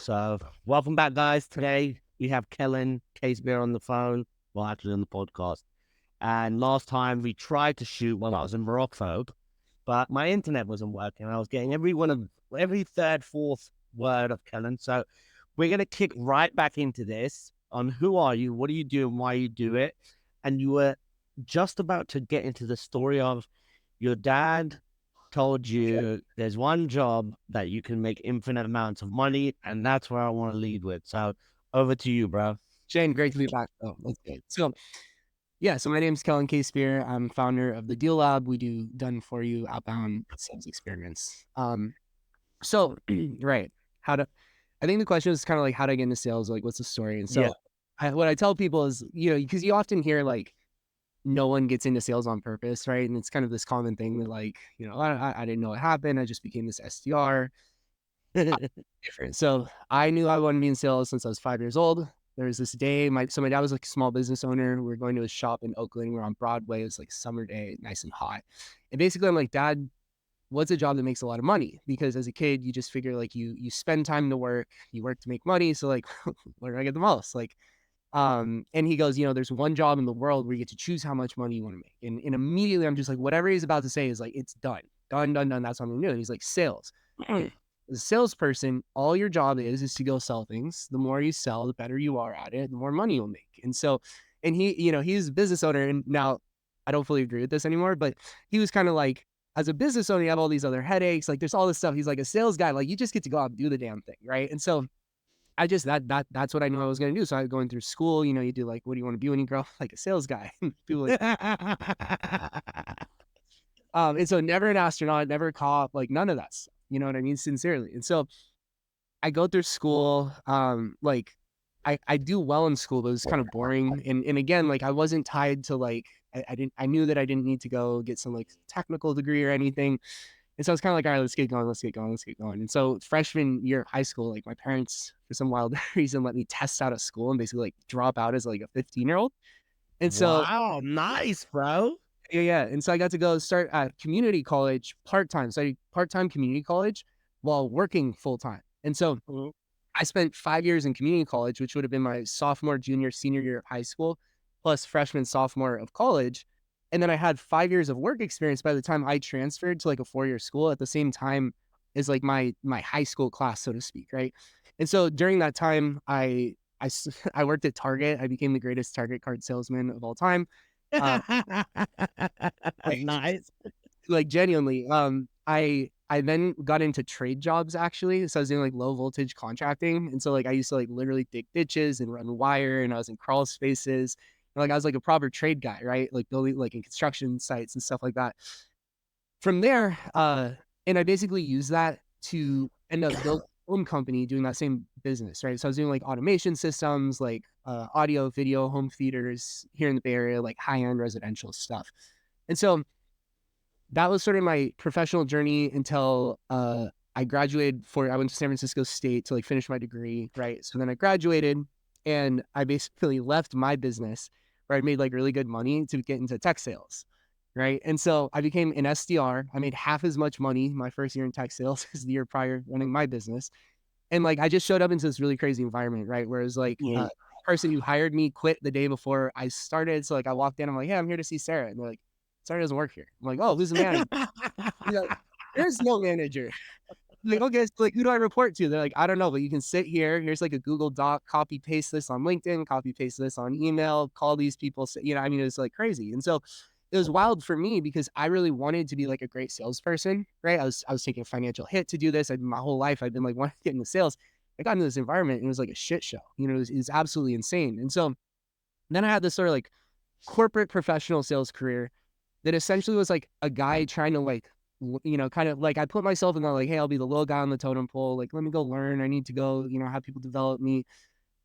So, welcome back, guys. Today we have Kellen Casebeer on the phone, well, actually on the podcast. And last time we tried to shoot when I was in Morocco, but my internet wasn't working. I was getting every third, fourth word of Kellen. So, we're gonna kick right back into this on who are you, what do you do, and why you do it. And you were just about to get into the story of your dad told you there's one job that you can make infinite amounts of money, and that's where I want to lead with. So over to you, bro. Shane, great to be back. Oh, that's good. So my name is Kellen K. Spear. I'm founder of the Deal Lab. We do done for you outbound sales experiments. So right, how to? I think the question is kind of like how to get into sales. Like, what's the story? And Yeah. so, what I tell people is, because you often hear like no one gets into sales on purpose, right? And it's kind of this common thing that like, I didn't know what happened. I just became this SDR. Different. So I knew I wanted to be in sales since I was 5 years old. There was this day, my dad was like a small business owner. We were going to his shop in Oakland. We were on Broadway. It was like summer day, nice and hot. And basically, I'm like, Dad, what's a job that makes a lot of money? Because as a kid, you just figure like you spend time to work, you work to make money. So like, where do I get the most? And he goes, there's one job in the world where you get to choose how much money you want to make. And immediately I'm just like, whatever he's about to say is like, it's done, done, done, done. That's what I'm gonna do. And he's like, sales. As a salesperson, all your job is to go sell things. The more you sell, the better you are at it, the more money you'll make. And so, and he's a business owner. And now I don't fully agree with this anymore, but he was kind of like, as a business owner, you have all these other headaches. Like there's all this stuff. He's like a sales guy. Like you just get to go out and do the damn thing. Right. And so I just, that's what I knew I was going to do. So I was going through school, you do like, what do you want to be when you grow up? Like a sales guy. People like, and so never an astronaut, never a cop, like none of that stuff. You know what I mean? Sincerely. And so I go through school, like I do well in school, but it was kind of boring. And again, like I wasn't tied to like, I knew that I didn't need to go get some like technical degree or anything. And so it's kind of like, all right, let's get going, let's get going, let's get going. And so freshman year of high school, like my parents, for some wild reason, let me test out of school and basically like drop out as like a 15-year-old. And so, Wow, nice, bro. yeah, yeah. And so I got to go start at community college part-time. So I did part-time community college while working full-time. And so Mhm. I spent 5 years in community college, which would have been my sophomore, junior, senior year of high school, plus freshman, sophomore of college. And then I had 5 years of work experience by the time I transferred to like a 4-year school at the same time as like my high school class, so to speak, right? And so during that time, I worked at Target. I became the greatest Target card salesman of all time. Uh, like, Nice. like genuinely, I then got into trade jobs actually. So I was doing like low voltage contracting. And so like I used to like literally dig ditches and run wire and I was in crawl spaces. And, like I was like a proper trade guy, right? Like building like in construction sites and stuff like that. From there, and I basically used that to end up build my own company doing that same business, right? So I was doing like automation systems, like audio, video, home theaters here in the Bay Area, like high-end residential stuff. And so that was sort of my professional journey until I went to San Francisco State to like finish my degree, right? So then I graduated and I basically left my business where I made like really good money to get into tech sales, right? And so I became an SDR. I made half as much money my first year in tech sales as the year prior running my business. And like I just showed up into this really crazy environment, right? Whereas like Mhm. person who hired me quit the day before I started. So like I walked in, I'm like, hey, I'm here to see Sarah. And they're like, Sarah doesn't work here. I'm like, oh, who's the manager? He's like, there's no manager. I'm like, okay, so like who do I report to? They're like, I don't know, but you can sit here. Here's like a Google Doc, copy paste this on LinkedIn, copy paste this on email, call these people. I mean, it was like crazy. And so it was wild for me because I really wanted to be like a great salesperson, right? I was taking a financial hit to do this. My whole life I've been like wanting to get into sales. I got into this environment and it was like a shit show. It was absolutely insane. And so then I had this sort of like corporate professional sales career that essentially was like a guy trying to like, kind of like I put myself in there like, hey, I'll be the little guy on the totem pole. Like, let me go learn. I need to go, have people develop me.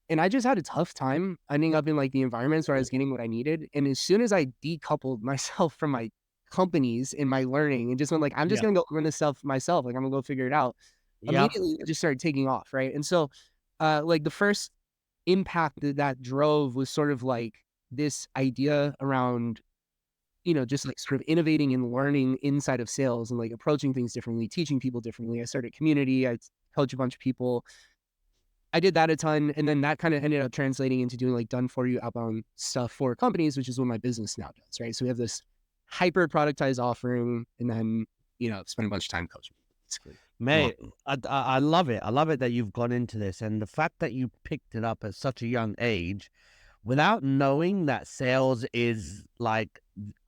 And I just had a tough time ending up in like the environments where I was getting what I needed. And as soon as I decoupled myself from my companies and my learning and just went like, I'm just Yeah. going to go learn this stuff myself. Like, I'm gonna go figure it out. Yep. Immediately, it just started taking off. Right. And so, like the first impact that drove was sort of like this idea around just like sort of innovating and learning inside of sales and like approaching things differently, teaching people differently. I started a community. I coach a bunch of people. I did that a ton, and then that kind of ended up translating into doing like done for you outbound stuff for companies, which is what my business now does, right? So we have this hyper productized offering, and then spend a bunch of time coaching, basically. Well, Mate, I love it. I love it that you've gone into this, and the fact that you picked it up at such a young age without knowing that sales is like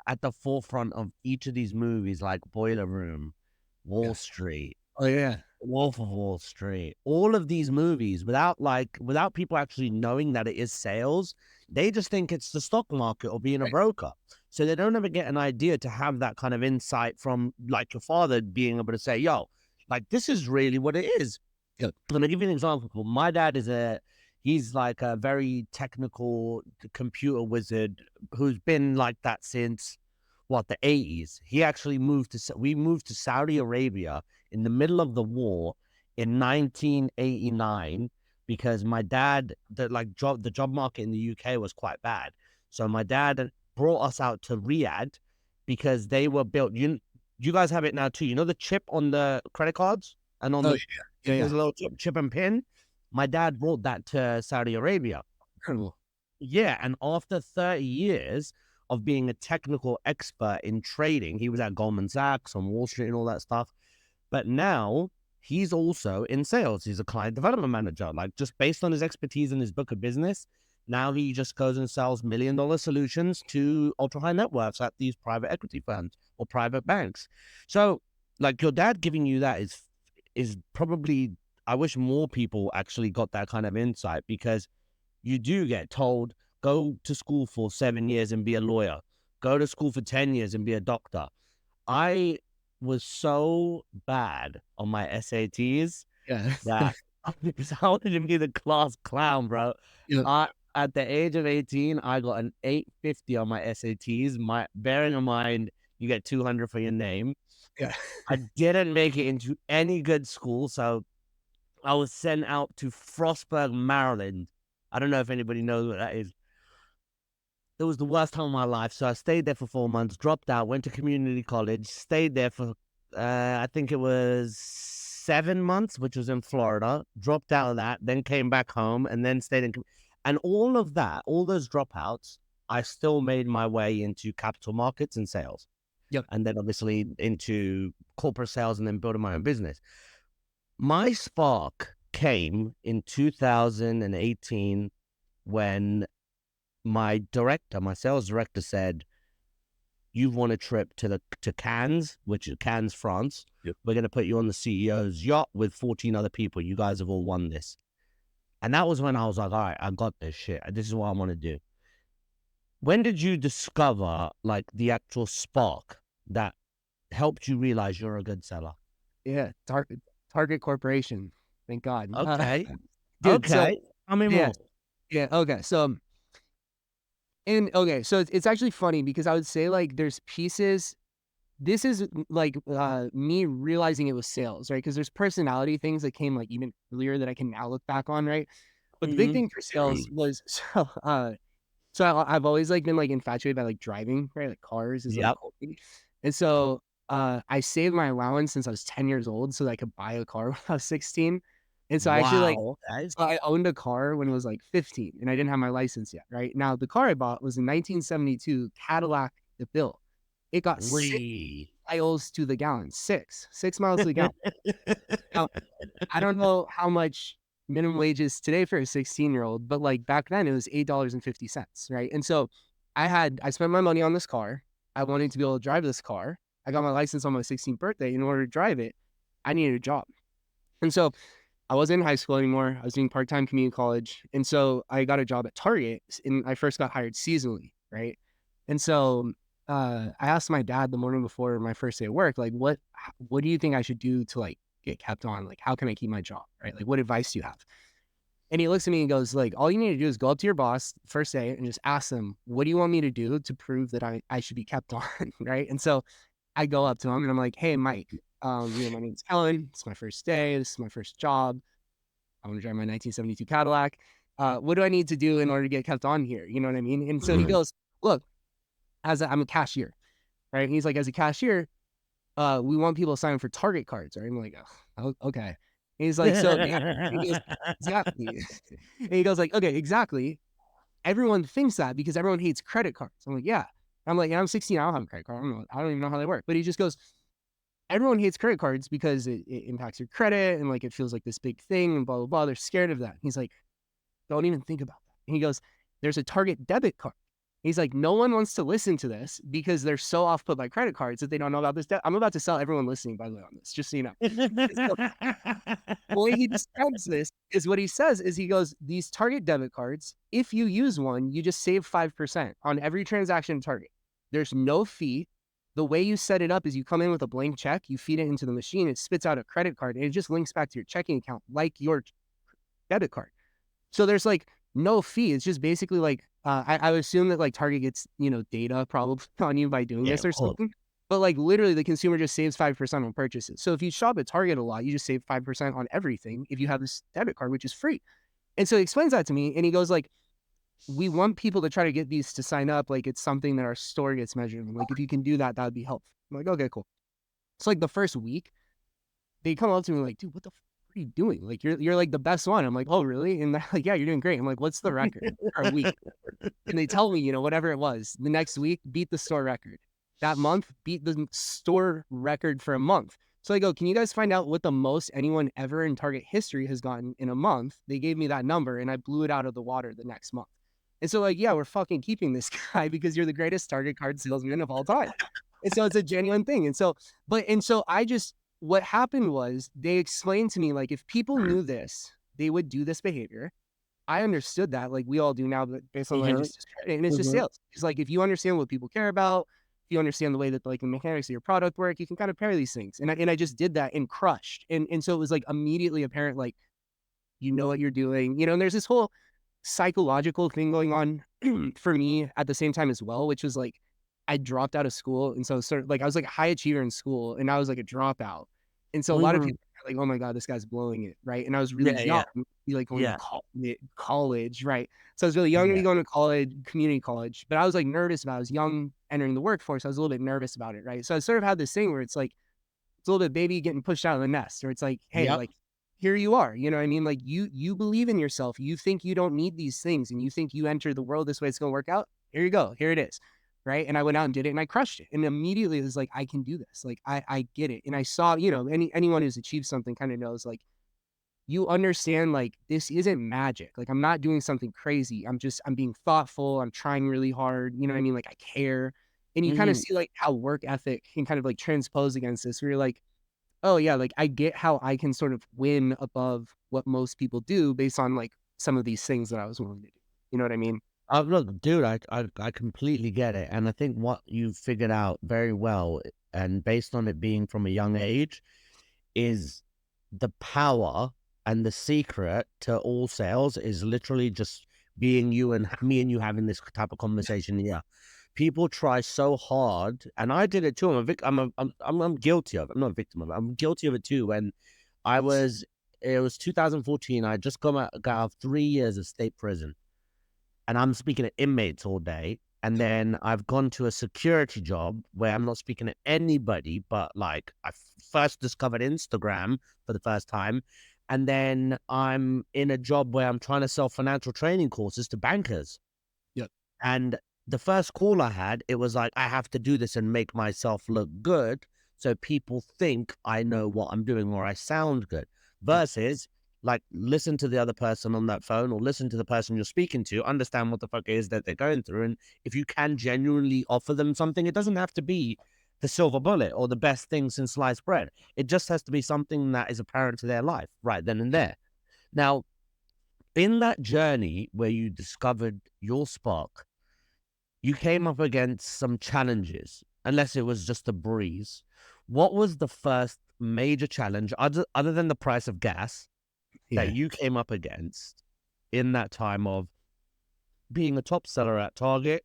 at the forefront of each of these movies, like Boiler Room, yeah. Wall Street, Oh yeah. Wolf of Wall Street, all of these movies, without people actually knowing that it is sales, they just think it's the stock market or being a Right. broker. So they don't ever get an idea to have that kind of insight from like your father being able to say, yo, like this is really what it is. Yep. I'm gonna give you an example. My dad he's like a very technical computer wizard who's been like that since what, the 80s. We moved to Saudi Arabia in the middle of the war in 1989 because my dad, the job market in the UK was quite bad. So my dad brought us out to Riyadh because they were built. You guys have it now too. You know the chip on the credit cards and on Oh the yeah. Yeah. there's Yeah. a little chip and pin. My dad brought that to Saudi Arabia. Incredible. Yeah, and after 30 years of being a technical expert in trading, he was at Goldman Sachs on Wall Street and all that stuff. But now he's also in sales. He's a client development manager, like just based on his expertise in his book of business. Now he just goes and sells $1 million solutions to ultra high net worths at these private equity firms or private banks. So, like your dad giving you that is probably, I wish more people actually got that kind of insight because you do get told, go to school for 7 years and be a lawyer, go to school for 10 years and be a doctor. I was so bad on my SATs Yeah. that because I wanted to be the class clown, bro. Yeah. I At the age of 18, I got an 850 on my SATs. Bearing in mind you get 200 for your name. Yeah. I didn't make it into any good school, so I was sent out to Frostburg, Maryland. I don't know if anybody knows what that is. It was the worst time of my life. So I stayed there for 4 months, dropped out, went to community college, stayed there for, I think it was 7 months, which was in Florida, dropped out of that, then came back home and then stayed in. And all of that, all those dropouts, I still made my way into capital markets and sales. Yep. And then obviously into corporate sales and then building my own business. My spark came in 2018 when my sales director said, "You've won a trip to Cannes, which is Cannes, France. Yep. We're going to put you on the CEO's yacht with 14 other people. You guys have all won this." And that was when I was like, all right, I got this shit. This is what I want to do. When did you discover like the actual spark that helped you realize you're a good seller? Yeah. Target Corporation. Thank God. Okay. Dude. So Okay. Tell me yeah. more. Yeah. Okay. So it's actually funny because I would say like there's pieces. This is like me realizing it was sales, right? Because there's personality things that came like even earlier that I can now look back on, right? But the big Mm-hmm. thing for sales was I've always like been like infatuated by like driving, right? Like cars is like Yep. cool. And so I saved my allowance since I was 10 years old so that I could buy a car when I was 16. And so I actually like Wow. Okay. so I owned a car when I was like 15 and I didn't have my license yet, right? Now the car I bought was a 1972 Cadillac DeVille. It got 6 Wee. miles to the gallon. Six miles to the gallon. Now, I don't know how much minimum wage is today for a 16-year-old, but like back then it was $8.50, right? And so I spent my money on this car. I wanted to be able to drive this car. I got my license on my 16th birthday. In order to drive it, I needed a job. And so I wasn't in high school anymore. I was doing part-time community college. And so I got a job at Target and I first got hired seasonally, right? And so I asked my dad the morning before my first day of work, like, what do you think I should do to like get kept on? Like, how can I keep my job, right? Like, what advice do you have? And he looks at me and goes, like, all you need to do is go up to your boss first day and just ask them, what do you want me to do to prove that I should be kept on, right? And so I go up to him and I'm like, hey, Mike, my name's Kellen. It's my first day. This is my first job. I want to drive my 1972 Cadillac. What do I need to do in order to get kept on here? You know what I mean? And so he goes, look, I'm a cashier, right? And he's like, as a cashier, we want people to sign up for Target cards, right? I'm like, oh, okay. And he's like, so yeah. And he goes, exactly. And he goes like, okay, exactly. Everyone thinks that because everyone hates credit cards. I'm like, yeah. I'm like, yeah, I'm 16. I don't have a credit card. I don't even know how they work. But he just goes, everyone hates credit cards because it impacts your credit and like it feels like this big thing and blah, blah, blah. They're scared of that. He's like, don't even think about that. And he goes, there's a Target debit card. He's like, no one wants to listen to this because they're so off put by credit cards that they don't know about this. I'm about to sell everyone listening, by the way, on this, just so you know. So the way he describes this is what he says is he goes, these Target debit cards, if you use one, you just save 5% on every transaction at Target. There's no fee. The way you set it up is you come in with a blank check, you feed it into the machine, it spits out a credit card, and it just links back to your checking account like your debit card. So there's like no fee. It's just basically like I would assume that like Target gets, data probably on you by doing Yeah, this of or course. something. But like literally the consumer just saves 5% on purchases. So if you shop at Target a lot, you just save 5% on everything if you have this debit card, which is free. And so he explains that to me and he goes like, we want people to try to get these to sign up. Like it's something that our store gets measured. Like if you can do that, that would be helpful. I'm like, okay, cool. It's like the first week, they come up to me like, dude, what the are you doing? Like you're like the best one. I'm like, oh really? And they're like, yeah, you're doing great. I'm like, what's the record for a week? And they tell me, whatever it was, the next week, beat the store record. That month, beat the store record for a month. So I go, can you guys find out what the most anyone ever in Target history has gotten in a month? They gave me that number and I blew it out of the water the next month. And so like, yeah, we're fucking keeping this guy because you're the greatest Target card salesman of all time. And so it's a genuine thing. And so I just, what happened was they explained to me, like, if people knew this, they would do this behavior. I understood that, like we all do now, but based on what I Mhm, just described, and it's just mhm. sales. It's like if you understand what people care about, if you understand the way that like the mechanics of your product work, you can kind of pair these things. And I just did that and crushed. And so it was like immediately apparent, like you know what you're doing, and there's this whole psychological thing going on for me at the same time as well, which was like I dropped out of school. And so sort of like I was like a high achiever in school and I was like a dropout. And so a lot of Mhm. people are like, oh my God, this guy's blowing it. Right. And I was really Yeah, young, yeah, like going to yeah. college. Right. So I was really young to be Yeah. going to college, community college, but I was like nervous about it. I was young entering the workforce. I was a little bit nervous about it. Right. So I sort of had this thing where it's like, it's a little bit baby getting pushed out of the nest, or it's like, hey, Yep. like here you are. You know what I mean? Like you believe in yourself. You think you don't need these things, and you think you enter the world this way, it's gonna work out. Here you go. Here it is. Right. And I went out and did it and I crushed it. And immediately it was like, I can do this. Like I get it. And I saw, anyone who's achieved something kind of knows like you understand like this isn't magic. Like I'm not doing something crazy. I'm being thoughtful. I'm trying really hard. You know what I mean? Like I care. And you kind of Mhm. see like how work ethic can kind of like transpose against this, where you're like, oh yeah, like I get how I can sort of win above what most people do based on like some of these things that I was willing to do. You know what I mean? Look, dude, I completely get it, and I think what you figured out very well, and based on it being from a young age, is the power and the secret to all sales is literally just being you and me and you having this type of conversation here. People try so hard, and I did it too. I'm guilty of it. I'm not a victim of it. I'm guilty of it too. When it was 2014. I just got out of 3 years of state prison, and I'm speaking to inmates all day. And then I've gone to a security job where I'm not speaking to anybody, but like I first discovered Instagram for the first time. And then I'm in a job where I'm trying to sell financial training courses to bankers. Yep. And the first call I had, it was like, I have to do this and make myself look good so people think I know what I'm doing or I sound good. Yep. Versus, like, listen to the other person on that phone or listen to the person you're speaking to, understand what the fuck it is that they're going through. And if you can genuinely offer them something, it doesn't have to be the silver bullet or the best thing since sliced bread. It just has to be something that is apparent to their life right then and there. Now, in that journey where you discovered your spark, you came up against some challenges, unless it was just a breeze. What was the first major challenge, other than the price of gas, that Yeah. you came up against in that time of being a top seller at Target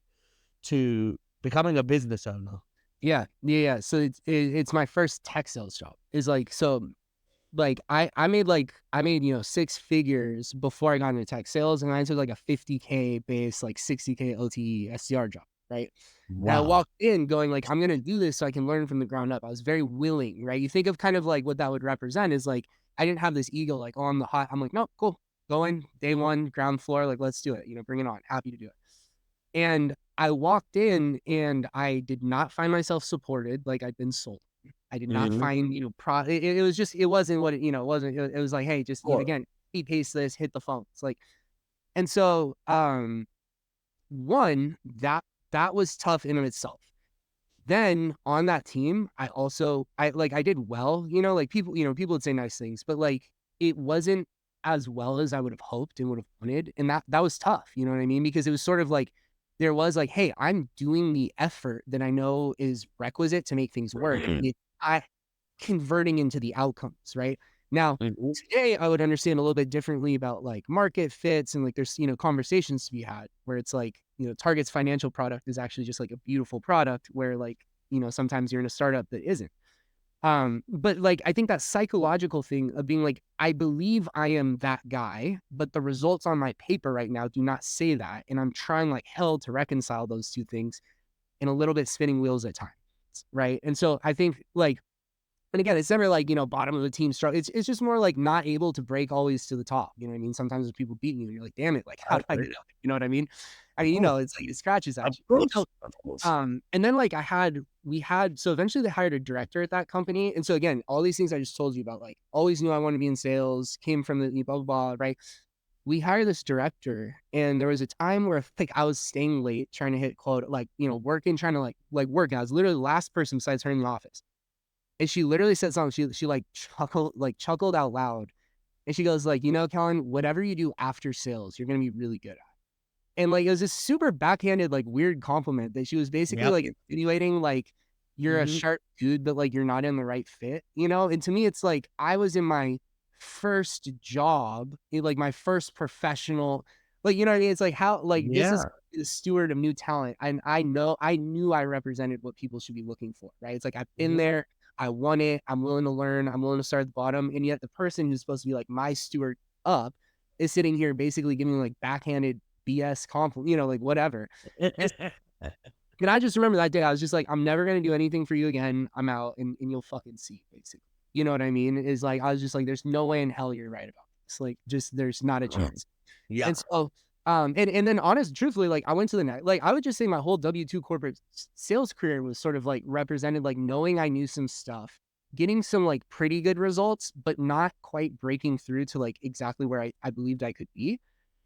to becoming a business owner? Yeah. Yeah. Yeah. So it's my first tech sales job. Is like so like I made 6 figures before I got into tech sales, and I took like a 50K base, like 60K OTE SDR job, right? And I Wow. walked in going like, I'm gonna do this so I can learn from the ground up. I was very willing, right? You think of kind of like what that would represent is like I didn't have this ego like on the hot. I'm like, no, cool, going day one, ground floor, like let's do it. Bring it on. Happy to do it. And I walked in and I did not find myself supported like I'd been sold. I did not Mm-hmm. find, it was just, it wasn't what it wasn't, it was like, hey, just, Cool. again, paste this, hit the phone. It's like, and so, one, that was tough in of itself. Then on that team, I did well, like people would say nice things, but like it wasn't as well as I would have hoped and would have wanted. And that was tough, you know what I mean? Because it was sort of like there was like, hey, I'm doing the effort that I know is requisite to make things work. I converting into the outcomes, right? Now, Mm-hmm. today I would understand a little bit differently about like market fits and like there's, conversations to be had where it's like, Target's financial product is actually just like a beautiful product where like, sometimes you're in a startup that isn't. But like I think that psychological thing of being like, I believe I am that guy, but the results on my paper right now do not say that. And I'm trying like hell to reconcile those two things and a little bit spinning wheels at times. Right. And so I think like, and again, it's never like, bottom of the team struggle. It's just more like not able to break always to the top. You know what I mean? Sometimes there's people beating you and you're like, damn it, like how do I Okay. get up? You know what I mean? I Of mean, course. it's like it scratches Of at you. And so course. Of course. and then like so eventually they hired a director at that company. And so again, all these things I just told you about, like always knew I wanted to be in sales, came from the blah, blah, blah, right? We hired this director and there was a time where like I was staying late trying to hit quota, like, working, trying to like work. I was literally the last person besides her in the office. And she literally said something. She like chuckled out loud. And she goes like, Kellen, whatever you do after sales, you're gonna be really good at. And like it was this super backhanded, like weird compliment that she was basically Yep. like insinuating like you're a Mm-hmm. sharp dude, but like you're not in the right fit. And to me, it's like I was in my first job, like my first professional, like what I mean? It's like how like this is Yeah. the steward of new talent. And I knew I represented what people should be looking for, right? It's like I've been Mm-hmm. there, I want it, I'm willing to learn, I'm willing to start at the bottom. And yet the person who's supposed to be like my steward up is sitting here basically giving me like backhanded BS compliment, like whatever. And I just remember that day, I was just like, I'm never going to do anything for you again. I'm out and you'll fucking see, basically. You know what I mean? Is like, I was just like, there's no way in hell you're right about this. Like, just there's not a chance. Yeah. And so, and then truthfully, like I went to the net, like I would just say my whole W-2 corporate sales career was sort of like represented, like knowing I knew some stuff, getting some like pretty good results, but not quite breaking through to like exactly where I believed I could be.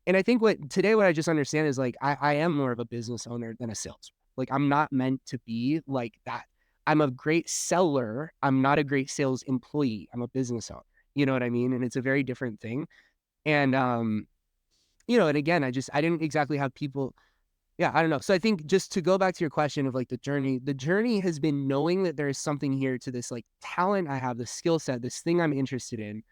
And I think what I just understand is like I am more of a business owner than a sales. Like I'm not meant to be like that. I'm a great seller. I'm not a great sales employee. I'm a business owner. You know what I mean? And it's a very different thing. And and again, I didn't exactly have people. Yeah, I don't know. So I think just to go back to your question of like the journey has been knowing that there is something here to this like talent I have, the skill set, this thing I'm interested in,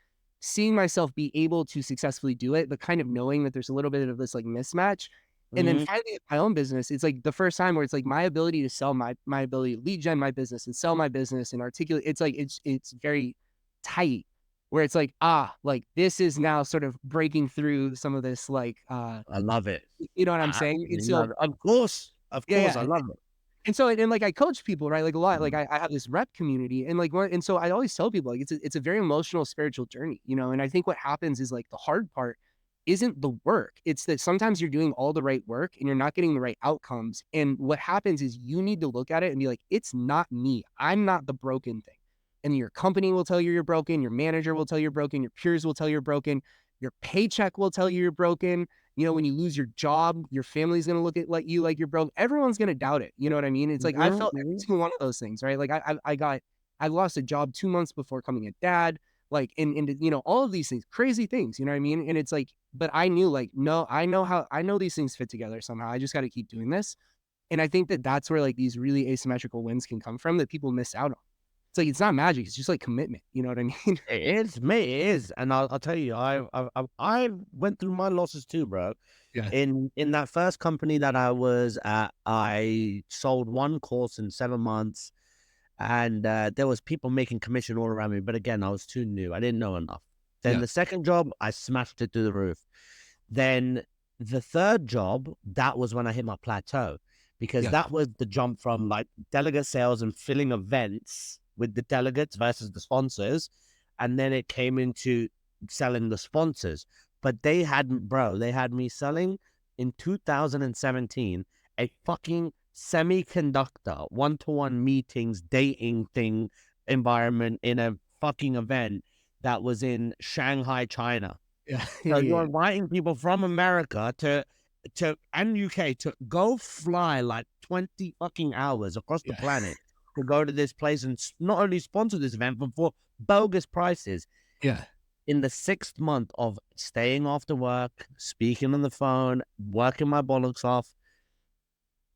seeing myself be able to successfully do it, but kind of knowing that there's a little bit of this like mismatch. And then Mm-hmm. finally my own business, it's like the first time where it's like my ability to sell my ability to lead gen my business and sell my business and articulate, it's like it's very tight where it's like, like this is now sort of breaking through some of this like I love it. you know what I'm I saying? And absolutely so love it. Of course. Of yeah, course. yeah. I love it. And so, and like I coach people, right? Like a lot, like I have this rep community and like, and so I always tell people like, it's a very emotional, spiritual journey, and I think what happens is like the hard part isn't the work. It's that sometimes you're doing all the right work and you're not getting the right outcomes. And what happens is you need to look at it and be like, it's not me. I'm not the broken thing. And your company will tell you you're broken. Your manager will tell you you're broken. Your peers will tell you you're broken. Your paycheck will tell you you're broken. When you lose your job, your family's going to look at you like you're broke. Everyone's going to doubt it. You know what I mean? It's like I felt every Mm-hmm. single one of those things, right? Like I lost a job 2 months before coming a dad, like, and all of these things, crazy things, you know what I mean? And it's like, but I knew like, no, I know these things fit together somehow. I just got to keep doing this. And I think that that's where like these really asymmetrical wins can come from that people miss out on. It's like, it's not magic. It's just like commitment. You know what I mean? It is, mate. It is, and I'll tell you, I went through my losses too, bro. Yeah. In that first company that I was at, I sold one course in 7 months, and there was people making commission all around me. But again, I was too new. I didn't know enough. Then Yeah. the second job, I smashed it through the roof. Then the third job, that was when I hit my plateau, because Yeah. that was the jump from like delegate sales and filling events with the delegates versus the sponsors. and then it came into selling the sponsors. But they hadn't, bro. They had me selling in 2017 a fucking semiconductor one-to-one meetings dating thing environment in a fucking event that was in Shanghai, China. Yeah. So you're Yeah. inviting people from America to and UK to go fly like 20 fucking hours across the Yeah. planet to go to this place and not only sponsor this event, but for bogus prices. Yeah. In the 6th month of staying after work, speaking on the phone, working my bollocks off,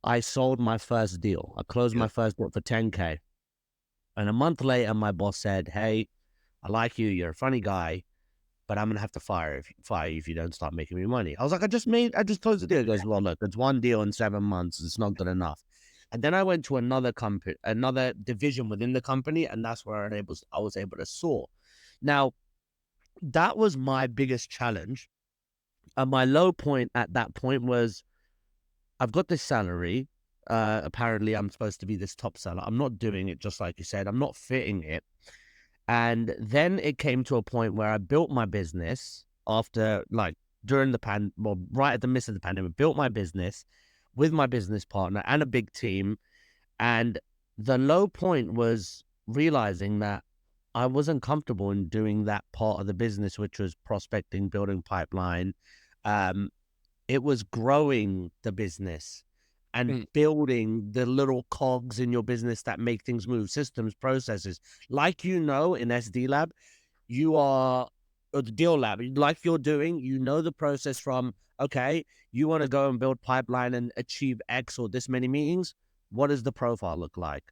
I sold my first deal. I closed Yeah. my first deal for 10K. And a month later, my boss said, "Hey, I like you. You're a funny guy, but I'm gonna have to fire you if you don't start making me money." I was like, I just closed the deal. He goes, "Well, look, it's one deal in 7 months. It's not good enough." And then I went to another company, another division within the company, and that's where I was able to soar. Now, that was my biggest challenge. And my low point at that point was, I've got this salary. Apparently, I'm supposed to be this top seller. I'm not doing it, just like you said. I'm not fitting it. And then it came to a point where I built my business after, like, during well, right at the midst of the pandemic, built my business with my business partner and a big team. And the low point was realizing that I wasn't comfortable in doing that part of the business, which was prospecting, building pipeline. Um, it was growing the business and Mm. building the little cogs in your business that make things move, systems, processes. Like, in SD Lab, you are, or the deal lab, like you're doing, the process from, okay, you want to go and build pipeline and achieve X or this many meetings. What does the profile look like?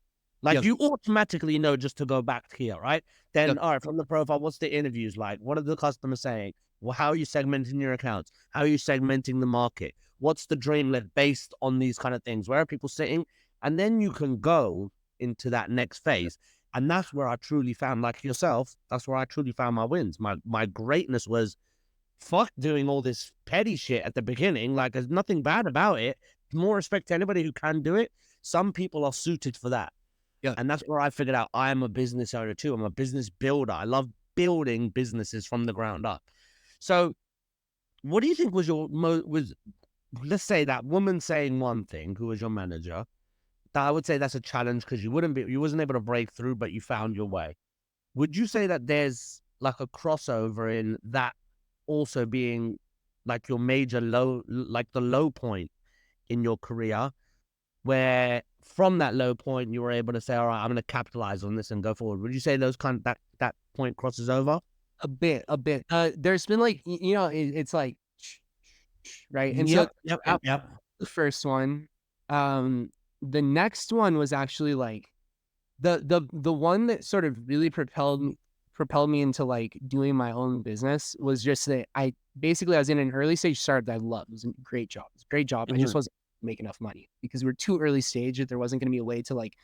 Like, Yep. you automatically know just to go back here, right? Then, Yep. all right, from the profile, what's the interviews like? What are the customers saying? Well, how are you segmenting your accounts? How are you segmenting the market? What's the dream list based on these kind of things? Where are people sitting? And then you can go into that next phase. And that's where I truly found, like yourself, that's where I truly found my wins. My greatness was, fuck doing all this petty shit at the beginning. Like, there's nothing bad about it. More respect to anybody who can do it. Some people are suited for that. Yeah. And that's where I figured out I am a business owner too. I'm a business builder. I love building businesses from the ground up. So what do you think was let's say that woman saying one thing, who was your manager, that I would say that's a challenge because you wasn't able to break through, but you found your way. Would you say that there's like a crossover in that also being like your major low, like the low point in your career, where from that low point you were able to say, all right, I'm going to capitalize on this and go forward? Would you say that point crosses over? A bit, a bit. There's been like, it's like, right. And so Yep, yep, yep, yep. the first one, the next one was actually like the one that sort of really propelled me into like doing my own business was just that I was in an early stage startup that I loved. It was a great job. It was a great job. I just wasn't making enough money because we were too early stage that there wasn't going to be a way to like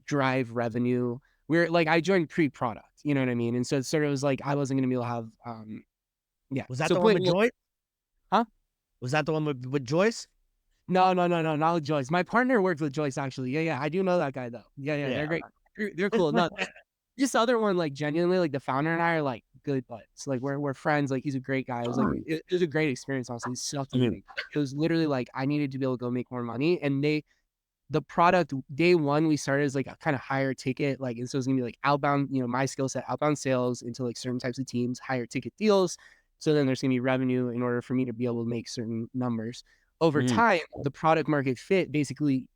drive revenue. We're like, I joined pre-product, you know what I mean? And so it sort of was like, I wasn't going to be able to have, yeah. Was that So the one with Joyce? huh? Was that the one with Joyce? No, not with Joyce. My partner worked with Joyce actually. Yeah. I do know that guy though. Yeah. They're Yeah. great. They're cool. No, this other one, like genuinely, like the founder and I are like good buds. Like we're friends. Like he's a great guy. It was like it was a great experience. Honestly, he sucked at me. It was literally like I needed to be able to go make more money, and the product day one we started as like a kind of higher ticket, like, and so it's gonna be like outbound, my skill set, outbound sales into like certain types of teams, higher ticket deals. So then there's gonna be revenue in order for me to be able to make certain numbers. Over time, the product market fit basically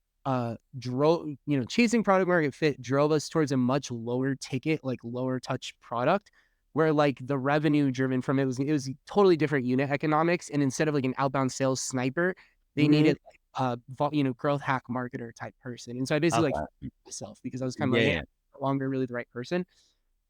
drove, chasing product market fit drove us towards a much lower ticket, like lower touch product where like the revenue driven from it was a totally different unit economics. And instead of like an outbound sales sniper, they needed growth hack marketer type person. And so I basically like myself because I was kind of no longer really the right person.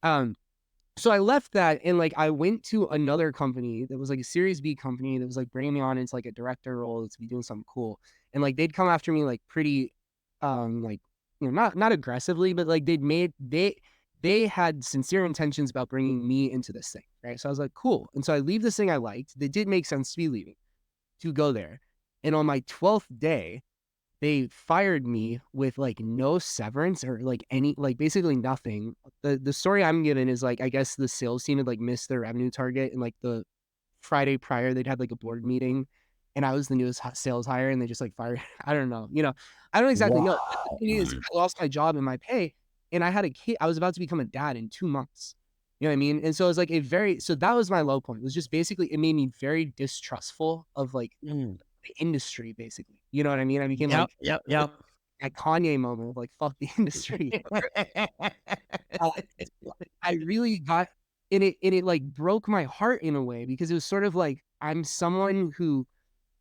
So I left that and like I went to another company that was like a Series B company that was like bringing me on into like a director role to be doing something cool. And like they'd come after me like pretty like not aggressively, but like they had sincere intentions about bringing me into this thing, right? So I was like, cool. And so I leave this thing I liked. That did make sense to be leaving to go there. And on my 12th day, they fired me with like no severance or like any, like basically nothing. The story I'm given is like, I guess the sales team had like missed their revenue target, and like the Friday prior they'd had like a board meeting, and I was the newest sales hire, and they just like fired. I don't know, I don't exactly know. But the Wow. thing is, I lost my job and my pay, and I had a kid. I was about to become a dad in 2 months. You know what I mean? And so it was like so that was my low point. It was just basically, it made me very distrustful of like Mm. the industry, basically. You know what I mean? I became Yep, like yep, yep. that Kanye moment of like, fuck the industry. Uh, I really got, and it like broke my heart in a way, because it was sort of like, I'm someone who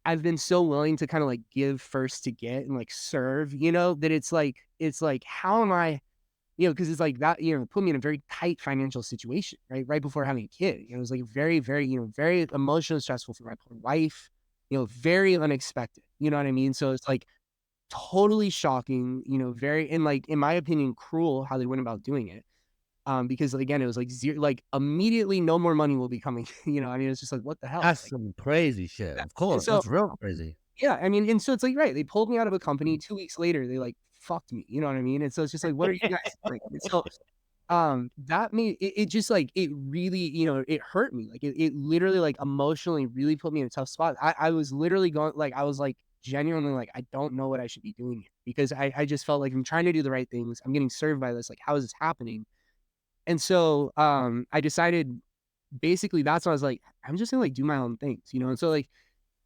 I've been so willing to kind of like give first to get and like serve, that it's like, how am I, because it's like that, put me in a very tight financial situation, right? Right before having a kid. It was like very, very, very emotionally stressful for my poor wife, very unexpected. You know what I mean? So it's like totally shocking, very, and like, in my opinion, cruel how they went about doing it. Because again, it was like zero, like immediately no more money will be coming. I mean, it's just like, what the hell? That's some crazy shit. Of And course, so, that's real crazy. yeah, I mean, and so it's like, right, they pulled me out of a company. 2 weeks later, they like fucked me. You know what I mean? And so it's just like, what are you guys doing? And so that made it just like, it really, it hurt me. Like it literally like emotionally really put me in a tough spot. I was literally going, like, I was like genuinely like, I don't know what I should be doing here, because I just felt like I'm trying to do the right things. I'm getting served by this. Like, how is this happening? And so I decided, basically, that's when I was like, I'm just gonna like do my own things, And so like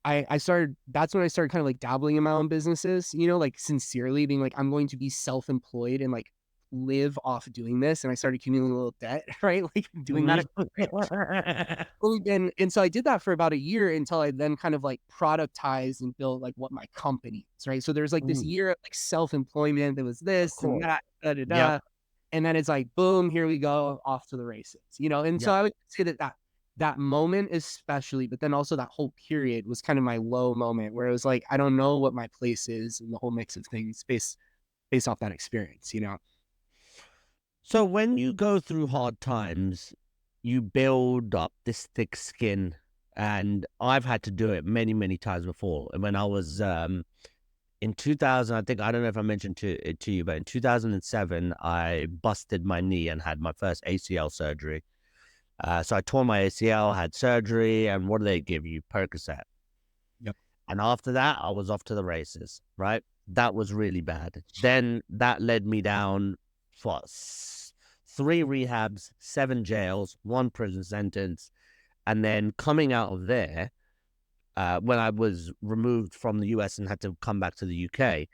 I started, that's when I started kind of like dabbling in my own businesses, like sincerely being like, I'm going to be self-employed and like live off doing this. And I started accumulating a little debt, right? Like doing that. Mhm. And so I did that for about a year, until I then kind of like productized and built like what my company is, right? So there's like this Mm, year of like self-employment. There was of this and course. that, da, da, Yep, da. And then it's like, boom, here we go, off to the races, And so yep. I would say that moment especially, but then also that whole period was kind of my low moment, where it was like, I don't know what my place is in the whole mix of things, based off that experience. So when you go through hard times, you build up this thick skin, and I've had to do it many, many times before. And when I was in 2000, I think, I don't know if I mentioned it to you, but in 2007, I busted my knee and had my first ACL surgery. So I tore my ACL, had surgery, and what do they give you? Percocet. Yep. And after that, I was off to the races, right? That was really bad. Then that led me down for 3 rehabs, 7 jails, 1 prison sentence. And then coming out of there, when I was removed from the US and had to come back to the UK,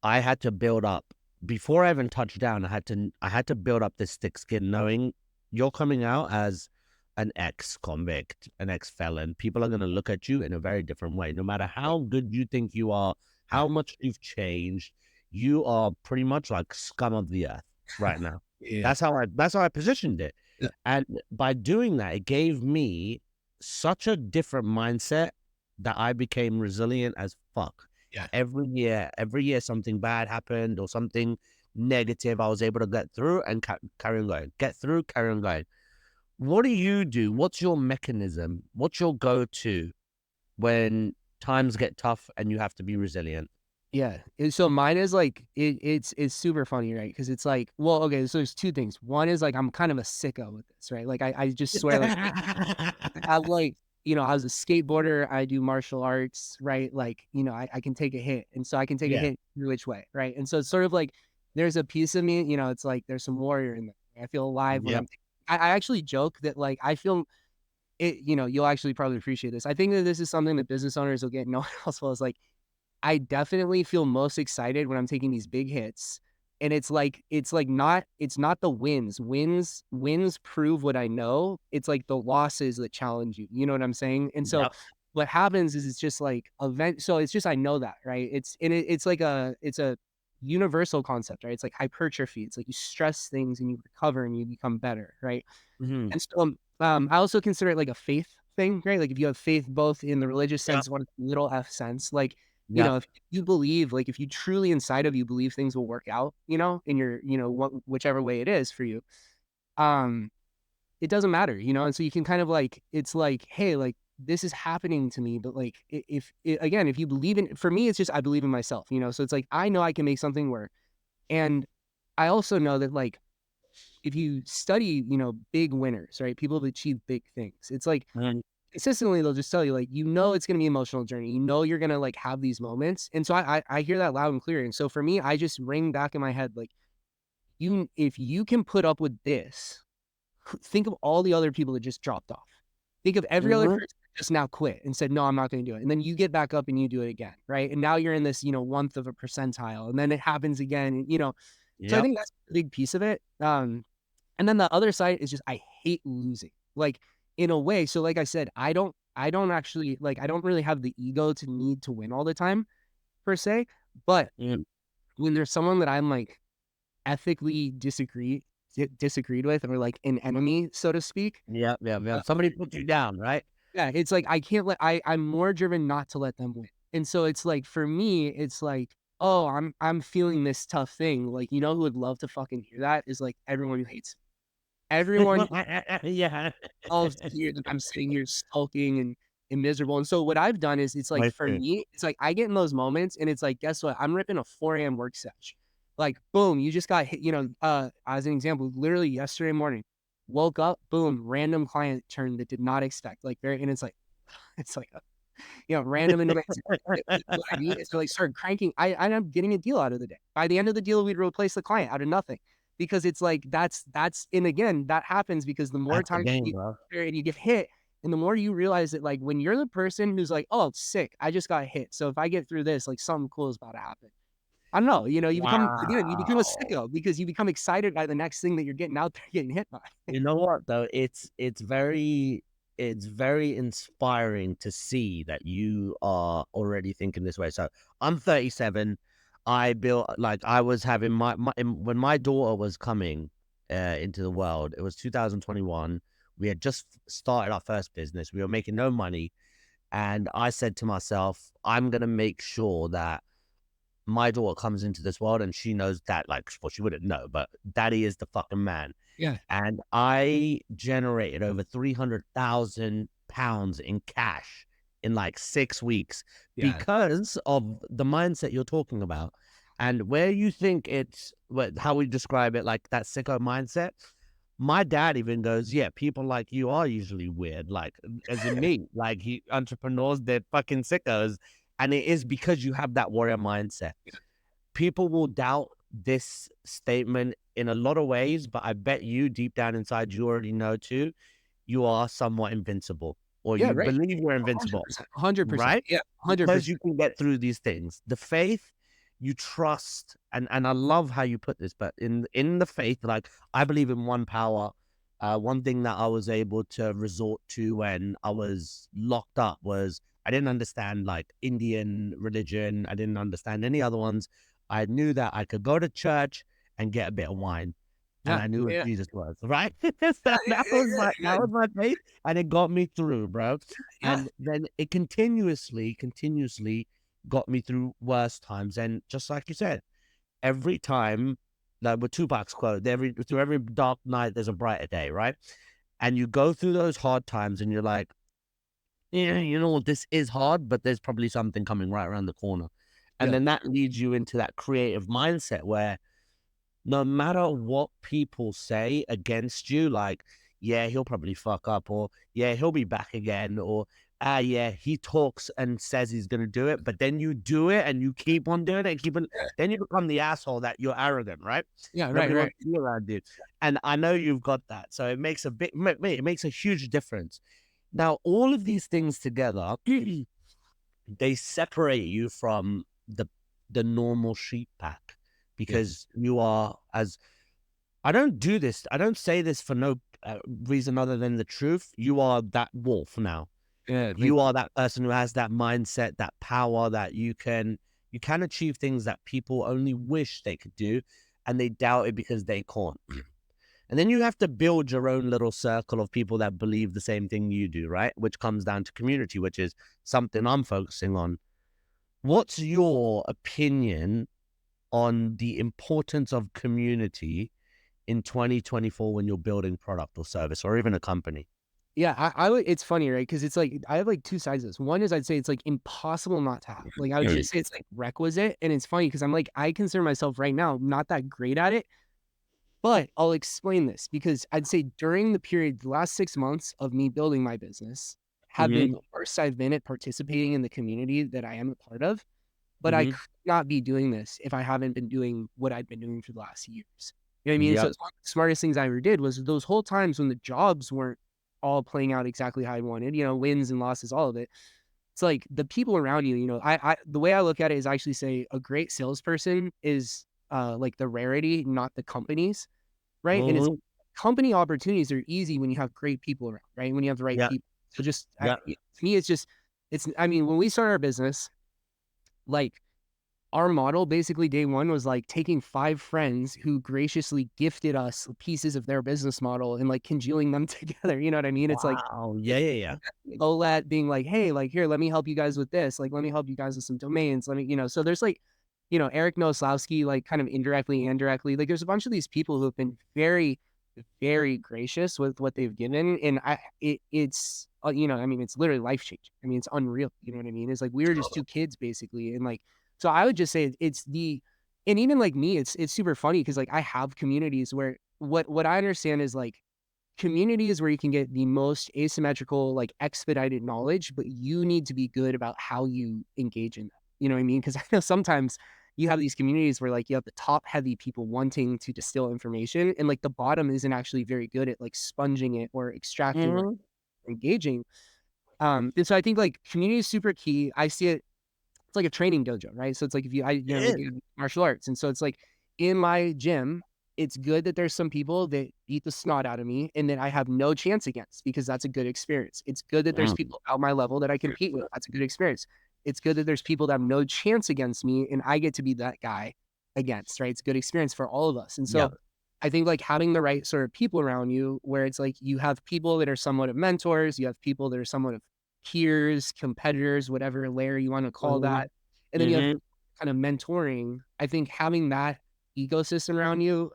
I had to build up, before I even touched down. I had to build up this thick skin, knowing you're coming out as an ex-convict, an ex-felon. People are going to look at you in a very different way. No matter how good you think you are, Yeah. how much you've changed, you are pretty much like scum of the earth right now. Yeah. That's how I positioned it. Yeah. And by doing that, it gave me such a different mindset that I became resilient as fuck. Yeah. Every year something bad happened or something negative, I was able to get through and carry on going. Get through, carry on going. What do you do? What's your mechanism? What's your go-to when times get tough and you have to be resilient? Yeah. And so mine is like, it's super funny, right? Because it's like, well, okay, so there's two things. One is like, I'm kind of a sicko with this, right? Like I just swear, like I like, I was a skateboarder, I do martial arts, right? Like, I can take a hit. And so I can take a Yeah. hit either which way, right? And so it's sort of like, there's a piece of me, it's like there's some warrior in there. I feel alive when Yep. I actually joke that like I feel it, you'll actually probably appreciate this. I think that this is something that business owners will get no one else will, is like, I definitely feel most excited when I'm taking these big hits. And it's not the wins. Wins prove what I know. It's like the losses that challenge you. You know what I'm saying? And so Yep. what happens is, it's just like event. So it's just, I know that, right? It's like it's a universal concept, right? It's like hypertrophy. It's like you stress things and you recover and you become better, right? Hmm. And so, I also consider it like a faith thing, right? Like if you have faith both in the religious Yep. sense, one little f sense, like, Yep. if you believe, like if you truly inside of you believe things will work out, in your, whichever way it is for you, um, it doesn't matter, And so you can kind of like, it's like, hey, like this is happening to me, but like again, if you believe in, for me, it's just I believe in myself, you know. So it's like I know I can make something work, and I also know that like if you study, you know, big winners, right? People have achieved big things. It's like Mm, consistently they'll just tell you like, you know, it's going to be an emotional journey. You know, you're going to like have these moments. And so I hear that loud and clear. And so for me, I just ring back in my head like, you, if you can put up with this, think of all the other people that just dropped off. Think of every other mhm. person that just now quit and said, no, I'm not going to do it. And then you get back up and you do it again, right? And now you're in this, you know, 1/10 of a percentile, and then it happens again, you know. So I Yep. think that's a big piece of it. And then the other side is just I hate losing. Like in a way, so like I said, I don't actually like I don't really have the ego to need to win all the time per se, but Mm. when there's someone that I'm like ethically disagreed with, or like an enemy, so to speak, Yep, yep, uh, yep. Somebody put you down, right? yeah, it's like I can't let I'm more driven not to let them win. And so it's like for me, it's like, oh, I'm feeling this tough thing. Like, you know who would love to fucking hear that is like everyone who hates me. Everyone Yeah. loves to hear that I'm sitting here sulking and miserable. And so what I've done is it's like I for see. me, it's like I get in those moments and it's like, guess what? I'm ripping a 4 a.m. work session. Like, boom, you just got hit, you know, as an example, literally yesterday morning, woke up, boom, random client turn that did not expect. Like very, and it's like, it's like you know, random innovations. What I need is to like start cranking. I end up getting a deal out of the day. By the end of the deal, we'd replace the client out of nothing. Because it's like that's and again, that happens because the more That's the times game, you bro. and you get hit, and the more you realize that like when you're the person who's like, oh, it's sick, I just got hit. So if I get through this, like something cool is about to happen. I don't know, you know, you become again, you become a Wow. sicko because you become excited by the next thing that you're getting out there getting hit by. You know what though? It's very inspiring to see that you are already thinking this way. So I'm 37. I built like I was having when my daughter was coming into the world. It was 2021. We had just started our first business. We were making no money, and I said to myself, I'm gonna make sure that my daughter comes into this world and she knows that, like, well, she wouldn't know, but daddy is the fucking man. Yeah. And I generated over 300,000 pounds in cash in like 6 weeks Yeah. because of the mindset you're talking about. And where you think it's how we describe it, like that sicko mindset. My dad even goes, yeah, people like you are usually weird, like as in me, like entrepreneurs, they're fucking sickos. And it is because you have that warrior mindset. People will doubt this statement in a lot of ways, but I bet you deep down inside, you already know too, you are somewhat invincible, or Yeah, you right. believe you're invincible, 100%. 100%. right? Yeah, Because 100%. you can get through these things. The faith, you trust, and I love how you put this, but in the faith, like I believe in one power. One thing that I was able to resort to when I was locked up was I didn't understand like Indian religion. I didn't understand any other ones. I knew that I could go to church and get a bit of wine, and Yeah. I knew what Yeah. Jesus was, right? So Yeah, yeah, that yeah, was my yeah, that was my faith, and it got me through, bro. yeah, And then it continuously got me through worse times. And just like you said, every time, like with Tupac's quote, through every dark night, there's a brighter day, right? And you go through those hard times, and you're like, yeah, you know what, this is hard, but there's probably something coming right around the corner. And yeah, then that leads you into that creative mindset where no matter what people say against you, like, yeah, he'll probably fuck up, or yeah, he'll be back again, or yeah, he talks and says he's gonna do it, but then you do it and you keep on doing it and keep on, then you become the asshole that you're arrogant, right? yeah, right, Nobody right. wants to be around you. And I know you've got that. So it makes it makes a huge difference. Now, all of these things together, they separate you from the normal sheep pack Yeah, because you are as I don't do this. I don't say this for no reason other than the truth. You are that wolf now. yeah, thank You you. are that person who has that mindset, that power that you can achieve things that people only wish they could do, and they doubt it because they can't. And then you have to build your own little circle of people that believe the same thing you do, right? Which comes down to community, which is something I'm focusing on. What's your opinion on the importance of community in 2024 when you're building product or service or even a company? Yeah, I would, it's funny, right? Because it's like I have like two sides of this. One is I'd say it's like impossible not to have. Like I would just say it's like requisite. And it's funny because I'm like, I consider myself right now not that great at it. But I'll explain this because I'd say during the period, the last 6 months of me building my business have Mm-hmm. been the worst I've been at participating in the community that I am a part of. But I Mm-hmm. could not be doing this if I haven't been doing what I'd been doing for the last years. You know what I mean? So Yep. it's one of the smartest things I ever did was those whole times when the jobs weren't all playing out exactly how I wanted, wins and losses, all of it. It's like the people around you, I the way I look at it is I actually say a great salesperson is like the rarity, not the companies, right? And it's Mm-hmm. company opportunities are easy when you have great people around, right? When you have the right Yep. people. So just Yep. to me, it's just I mean, when we started our business, like our model basically day one was like taking 5 friends who graciously gifted us pieces of their business model and like congealing them together. You know what I mean? It's like Wow. Yeah. it, Yeah. Yeah. Olet being like, hey, like here, let me help you guys with this. Like, let me help you guys with some domains. Let me, so there's like, Eric Noslowski, like kind of indirectly and directly, like there's a bunch of these people who have been very, very gracious with what they've given. And I mean, it's literally life changing. I mean, it's unreal. You know what I mean? It's like, we were just two kids basically. And like, so I would just say and even like me, it's super funny because like I have communities where what I understand is like communities where you can get the most asymmetrical, like expedited knowledge, but you need to be good about how you engage in that. You know what I mean? Because I know sometimes you have these communities where like you have the top heavy people wanting to distill information and like the bottom isn't actually very good at like sponging it or extracting or Mm-hmm. engaging. And so I think like community is super key. I see it, it's like a training dojo, right? So it's like if you, we It is. do martial arts. And so it's like in my gym, it's good that there's some people that beat the snot out of me and that I have no chance against because that's a good experience. It's good that there's Mm. people out my level that I compete with. That's a good experience. It's good that there's people that have no chance against me and I get to be that guy against, right? It's a good experience for all of us. And so Yep. I think like having the right sort of people around you where it's like you have people that are somewhat of mentors, you have people that are somewhat of peers, competitors, whatever layer you want to call Mm-hmm. that. And then you have Mm-hmm. kind of mentoring. I think having that ecosystem around you,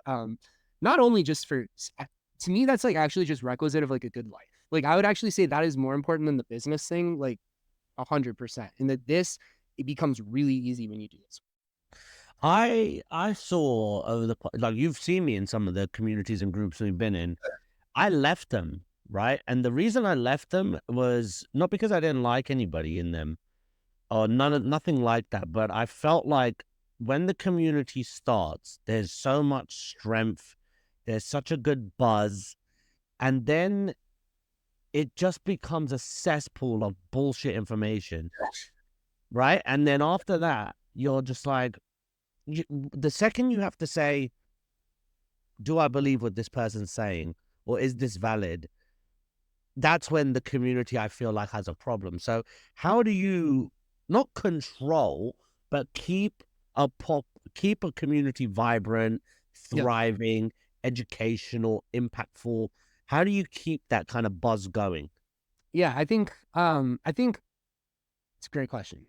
not only just to me, that's like actually just requisite of like a good life. Like I would actually say that is more important than the business thing, like 100%. And that it becomes really easy when you do this. I saw over like you've seen me in some of the communities and groups we've been in. I left them, right? And the reason I left them was not because I didn't like anybody in them or nothing like that, but I felt like when the community starts, there's so much strength, there's such a good buzz, and then it just becomes a cesspool of bullshit information, right? And then after that, you're just like, the second you have to say, do I believe what this person's saying, or is this valid? That's when the community I feel like has a problem. So how do you not control, but keep a community vibrant, Yeah. thriving, educational, impactful? How do you keep that kind of buzz going? Yeah. I think it's a great question.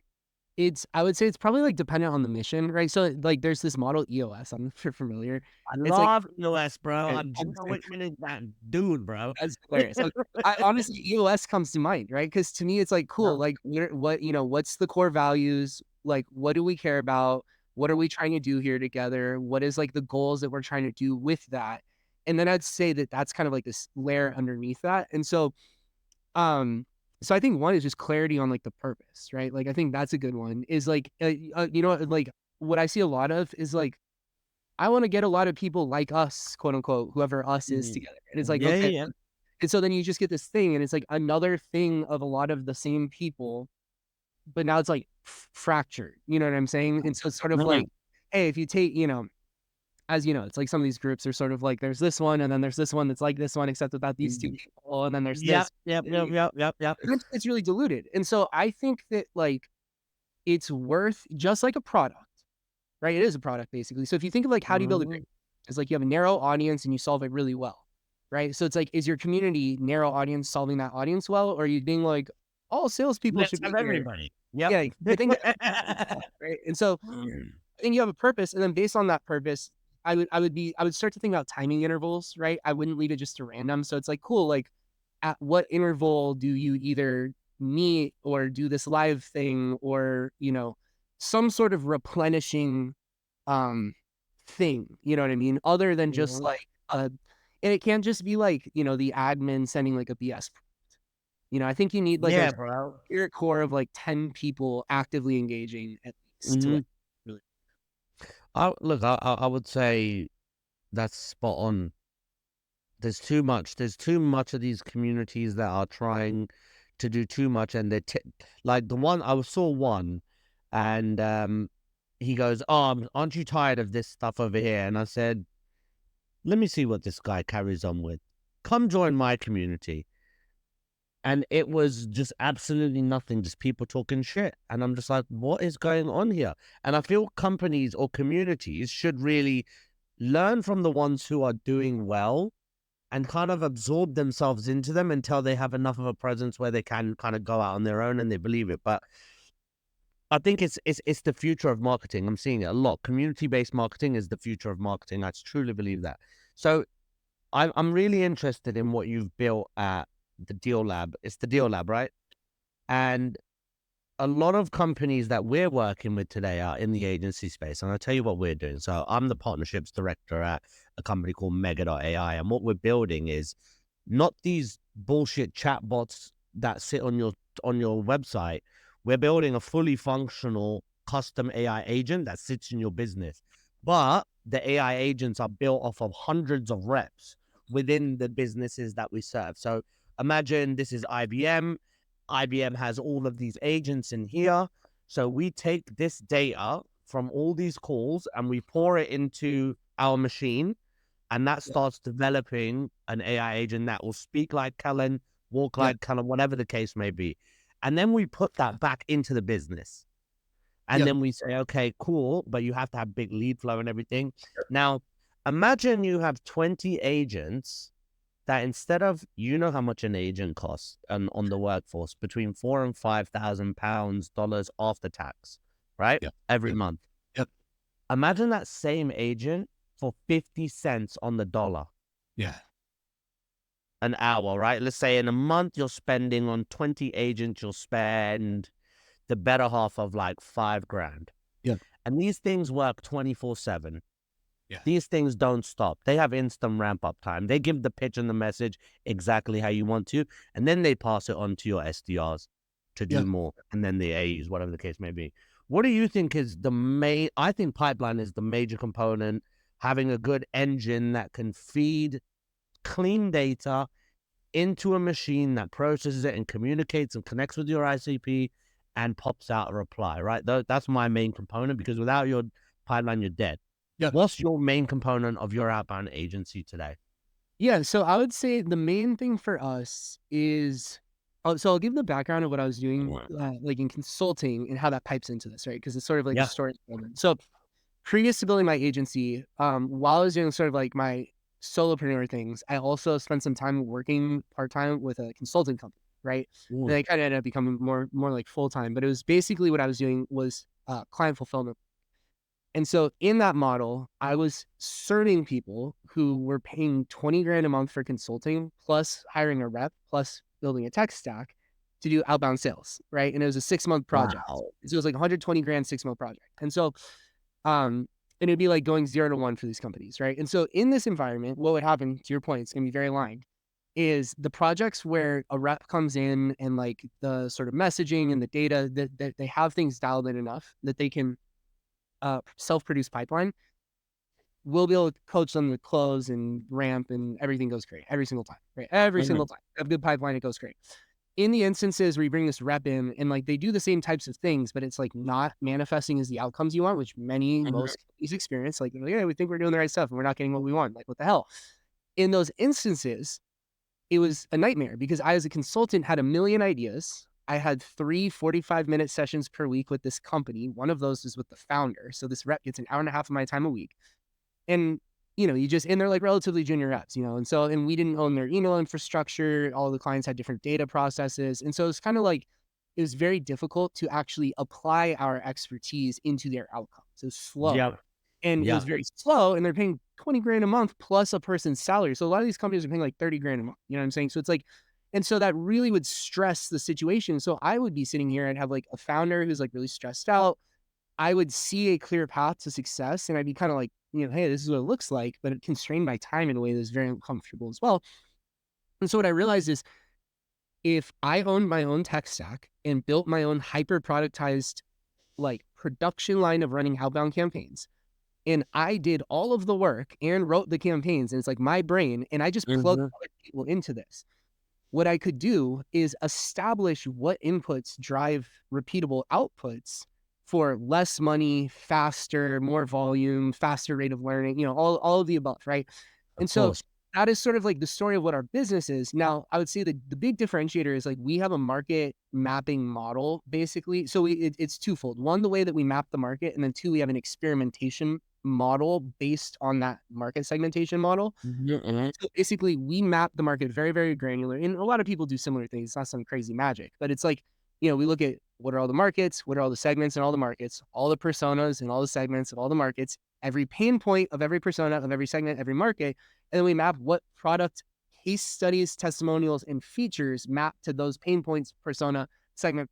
I would say it's probably like dependent on the mission, right? So like there's this model EOS. I'm not sure if you're familiar. I It's like, love EOS, bro. I'm John Whitman is that dude, bro. that's hilarious. So I honestly, EOS comes to mind, right? Because to me, it's like cool. Yeah. Like, what's the core values? Like, what do we care about? What are we trying to do here together? What is like the goals that we're trying to do with that? And then I'd say that that's kind of like this layer underneath that. And um, so I think one is just clarity on like the purpose, right? Like, I think that's a good one. Is like, like what I see a lot of is like I want to get a lot of people like us, quote unquote, whoever us is Mm. together. And it's like, Yeah, okay. yeah, And so then you just get this thing, and it's like another thing of a lot of the same people, but now it's like fractured. You know what I'm saying? And so it's sort of yeah. like, hey, if you take, as you know, it's like some of these groups are sort of like there's this one, and then there's this one that's like this one, except without these two Mm. people, and then there's Yep, this. yep, yep, yep, yep, yep. It's really diluted. And so I think that like it's worth just like a product, right? It is a product basically. So if you think of like how do you build a great, Mhm. it's like you have a narrow audience and you solve it really well, right? So it's like, is your community narrow audience solving that audience well, or are you being like all salespeople Let's should have be here? everybody. Yep. Yeah, the thing that right. And so I think you have a purpose, and then based on that purpose, I would start to think about timing intervals, right? I wouldn't leave it just to random. So it's like cool, like at what interval do you either meet or do this live thing, or, some sort of replenishing um thing, you know what I mean? Other than just Mhm. like and it can't just be like, the admin sending like a BS. I think you need like a Yeah, bro. spirit core of like 10 people actively engaging at least to Hmm. like really. I would say that's spot on. There's too much. There's too much of these communities that are trying to do too much, and like the one I saw one, and he goes, "Oh, aren't you tired of this stuff over here?" And I said, "Let me see what this guy carries on with. Come join my community." And it was just absolutely nothing, just people talking shit. And I'm just like, what is going on here? And I feel companies or communities should really learn from the ones who are doing well and kind of absorb themselves into them until they have enough of a presence where they can kind of go out on their own and they believe it. But I think it's the future of marketing. I'm seeing it a lot. Community-based marketing is the future of marketing. I truly believe that. So I'm really interested in what you've built at the Deal Lab. It's the Deal Lab, right? And a lot of companies that we're working with today are in the agency space. And I'll tell you what we're doing. So I'm the partnerships director at a company called Mega.ai. And what we're building is not these bullshit chatbots that sit on your website. We're building a fully functional custom AI agent that sits in your business. But the AI agents are built off of hundreds of reps within the businesses that we serve. So imagine this is IBM. IBM has all of these agents in here. So we take this data from all these calls and we pour it into our machine, and that Yeah. starts developing an AI agent that will speak like Kellen, walk Yeah. like Kellen, whatever the case may be. And then we put that back into the business. And Yeah. then we say, okay, cool, but you have to have big lead flow and everything. Now, imagine you have 20 agents that instead of, you know how much an agent costs on the workforce, between £4,000 and £5,000 dollars after tax, right? Yeah. Every Yeah. month. Yeah. Imagine that same agent for 50 cents on the dollar Yeah. an hour, right? Let's say in a month you're spending on 20 agents, you'll spend the better half of like 5 grand. Yeah. And these things work 24/7. Yeah. These things don't stop. They have instant ramp up time. They give the pitch and the message exactly how you want to, and then they pass it on to your SDRs to Yeah. do more, and then the AEs, whatever the case may be. What do you think is the main? I think pipeline is the major component. Having a good engine that can feed clean data into a machine that processes it and communicates and connects with your ICP and pops out a reply, right? That's my main component, because without your pipeline, you're dead. Yeah. What's your main component of your outbound agency today? Yeah. So I would say the main thing for us is, so I'll give the background of what I was doing, like in consulting and how that pipes into this, right? Because it's sort of like the Yeah. story. So previous to building my agency, while I was doing sort of like my solopreneur things, I also spent some time working part time with a consulting company, right? And Ooh, I kind of ended up becoming more like full time. But it was basically what I was doing was client fulfillment. And so in that model, I was serving people who were paying 20 grand a month for consulting, plus hiring a rep, plus building a tech stack to do outbound sales, right? And it was a 6-month project. wow. So it was like 120 grand, 6-month project. And so, and it'd be like going 0 to 1 for these companies, right? And so in this environment, what would happen, to your point, it's going to be very aligned, is the projects where a rep comes in and like the sort of messaging and the data that they have things dialed in enough that they can self-produced pipeline, we'll be able to coach them to close and ramp, and everything goes great every single time, right? Every single Mhm, time. A good pipeline, it goes great. In the instances where you bring this rep in and like they do the same types of things, but it's like not manifesting as the outcomes you want, which mhm. most companies experience, like, yeah, we think we're doing the right stuff and we're not getting what we want. Like, what the hell? In those instances, it was a nightmare because I, as a consultant, had a million ideas. I had 3 45-minute sessions per week with this company. One of those is with the founder. So this rep gets an hour and a half of my time a week. And, and they're like relatively junior reps, and we didn't own their email infrastructure. All the clients had different data processes. And so it's kind of like, it was very difficult to actually apply our expertise into their outcomes. It was slow, Yeah, and it was yeah. very slow, and they're paying 20 grand a month plus a person's salary. So a lot of these companies are paying like 30 grand a month. You know what I'm saying? So it's like, And so that really would stress the situation. So I would be sitting here and have like a founder who's like really stressed out. I would see a clear path to success and I'd be kind of like, hey, this is what it looks like, but it constrained by time in a way that's very uncomfortable as well. And so what I realized is if I owned my own tech stack and built my own hyper productized like production line of running outbound campaigns, and I did all of the work and wrote the campaigns, and it's like my brain, and I just plugged Mm-hmm. other people into this. What I could do is establish what inputs drive repeatable outputs for less money, faster, more volume, faster rate of learning, all of the above, right? Of And so course. that is sort of like the story of what our business is. Now, I would say the big differentiator is like we have a market mapping model basically. So it's twofold. One, the way that we map the market, and then two, we have an experimentation model based on that market segmentation model. Mm-hmm. So basically, we map the market very, very granular. And a lot of people do similar things. It's not some crazy magic, but it's like, we look at what are all the markets, what are all the segments and all the markets, all the personas and all the segments of all the markets, every pain point of every persona, of every segment, every market. And then we map what product case studies, testimonials, and features map to those pain points, persona, segment,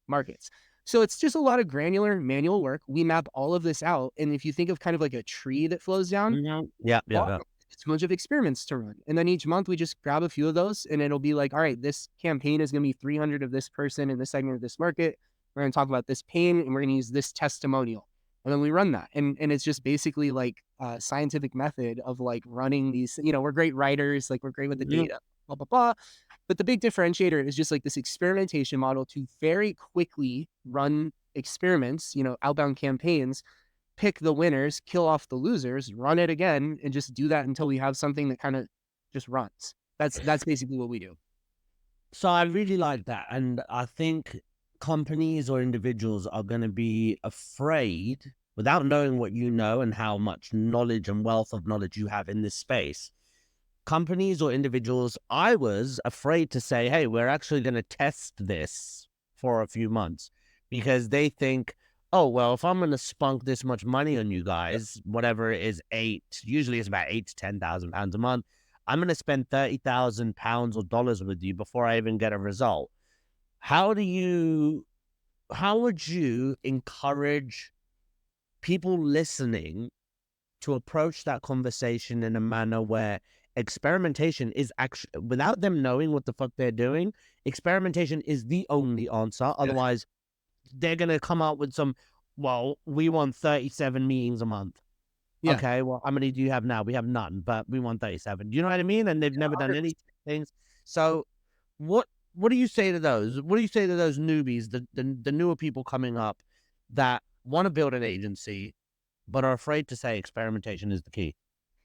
markets. So it's just a lot of granular manual work. We map all of this out. And if you think of kind of like a tree that flows down, Mm-hmm. Yeah, yeah, yeah. it's a bunch of experiments to run. And then each month we just grab a few of those and it'll be like, all right, this campaign is going to be 300 of this person in this segment of this market. We're going to talk about this pain and we're going to use this testimonial. And then we run that. And it's just basically like a scientific method of like running these, we're great writers, like we're great with the Mhm. data, blah, blah, blah. But the big differentiator is just like this experimentation model to very quickly run experiments, outbound campaigns, pick the winners, kill off the losers, run it again, and just do that until we have something that kind of just runs. That's basically what we do. So I really like that. And I think companies or individuals are going to be afraid without knowing what you know and how much knowledge and wealth of knowledge you have in this space. Companies or individuals, I was afraid to say, hey, we're actually going to test this for a few months because they think, oh, well, if I'm going to spunk this much money on you guys, whatever it is, usually it's about 8 to 10,000 pounds a month. I'm going to spend 30,000 pounds or dollars with you before I even get a result. How would you encourage people listening to approach that conversation in a manner where experimentation is actually, without them knowing what the fuck they're doing, experimentation is the only answer. Yeah. Otherwise, they're going to come up with some, well, we want 37 meetings a month. Yeah. Okay, well, how many do you have now? We have none, but we want 37. Do you know what I mean? And they've never done any things. So what what do you say to those? What do you say to those newbies, the newer people coming up that want to build an agency but are afraid to say experimentation is the key?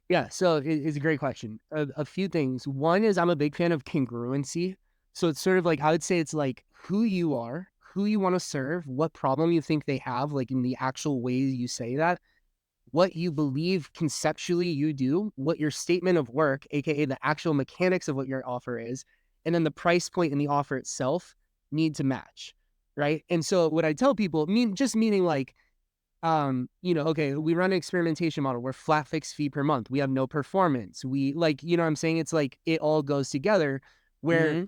Yeah, so it's a great question. A few things. One is I'm a big fan of congruency. So it's sort of like I would say it's like who you are, who you want to serve, what problem you think they have, like in the actual way you say that, what you believe conceptually you do, what your statement of work, aka the actual mechanics of what your offer is, and then the price point and the offer itself need to match, right? And so what I tell people, meaning like okay, we run an experimentation model. We're flat fixed fee per month. We have no performance. We like, what I'm saying? It's like it all goes together where, Mm-hmm.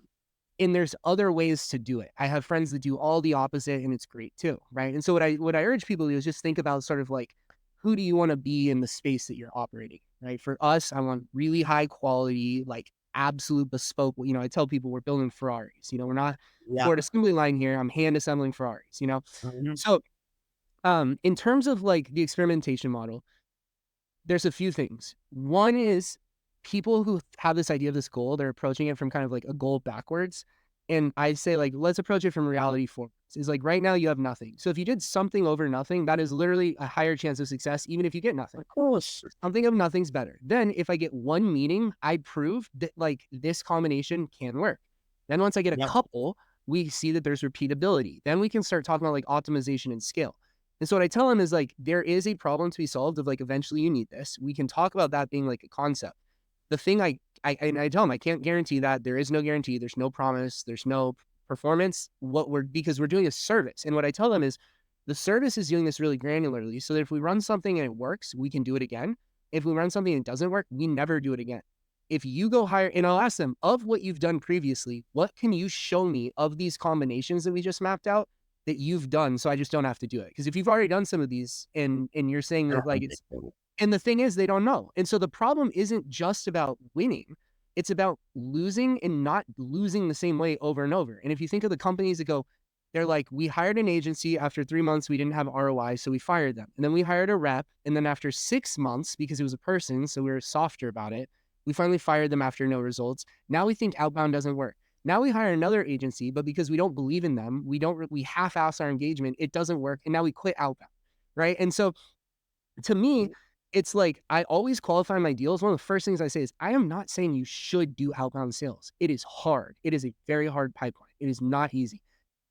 and there's other ways to do it. I have friends that do all the opposite and it's great too. Right. And so what I urge people to do is just think about sort of like, who do you want to be in the space that you're operating? Right. For us, I want really high quality, like absolute bespoke. I tell people we're building Ferraris. We're not Yeah. Ford assembly line here. I'm hand assembling Ferraris. Mhm. So in terms of like the experimentation model, there's a few things. One is people who have this idea of this goal, they're approaching it from kind of like a goal backwards. And I say like, let's approach it from reality forwards. Is like right now you have nothing. So if you did something over nothing, that is literally a higher chance of success, even if you get nothing. Of course. Something of nothing's better. Then if I get one meeting, I prove that like this combination can work. Then once I get a Yep. couple, we see that there's repeatability. Then we can start talking about like optimization and scale. And so what I tell them is like, there is a problem to be solved of like, eventually you need this. We can talk about that being like a concept. The thing I tell them, I can't guarantee that. There is no guarantee. There's no promise. There's no performance. Because we're doing a service. And what I tell them is the service is doing this really granularly. So that if we run something and it works, we can do it again. If we run something and it doesn't work, we never do it again. if you go hire, and I'll ask them, of what you've done previously, what can you show me of these combinations that we just mapped out that you've done, so I just don't have to do it? Because if you've already done some of these and you're saying that like it's, and the thing is they don't know. And so the problem isn't just about winning. It's about losing and not losing the same way over and over. And if you think of the companies that go, they're like, we hired an agency, after 3 months, we didn't have ROI, so we fired them. And then we hired a rep. And then after 6 months, because it was a person, so we were softer about it, we finally fired them after no results. Now we think outbound doesn't work. Now we hire another agency, but because we don't believe in them, we half-ass our engagement, it doesn't work. And now we quit outbound, right? And so to me, it's like I always qualify my deals. One of the first things I say is, I am not saying you should do outbound sales. It is hard. It is a very hard pipeline. It is not easy.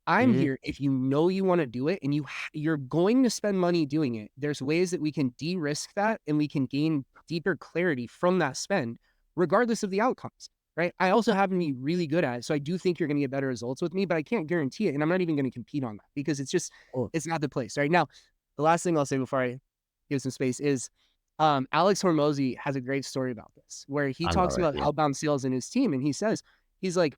I'm Mhm. here if you know you want to do it and you're going to spend money doing it. There's ways that we can de-risk that and we can gain deeper clarity from that spend, regardless of the outcomes. Right. I also happen to be really good at it. So I do think you're going to get better results with me, but I can't guarantee it. And I'm not even going to compete on that because Oh, it's not the place. Right now, the last thing I'll say before I give some space is Alex Hormozy has a great story about this where he I talks love it. about Yeah. outbound sales in his team. And he says, he's like,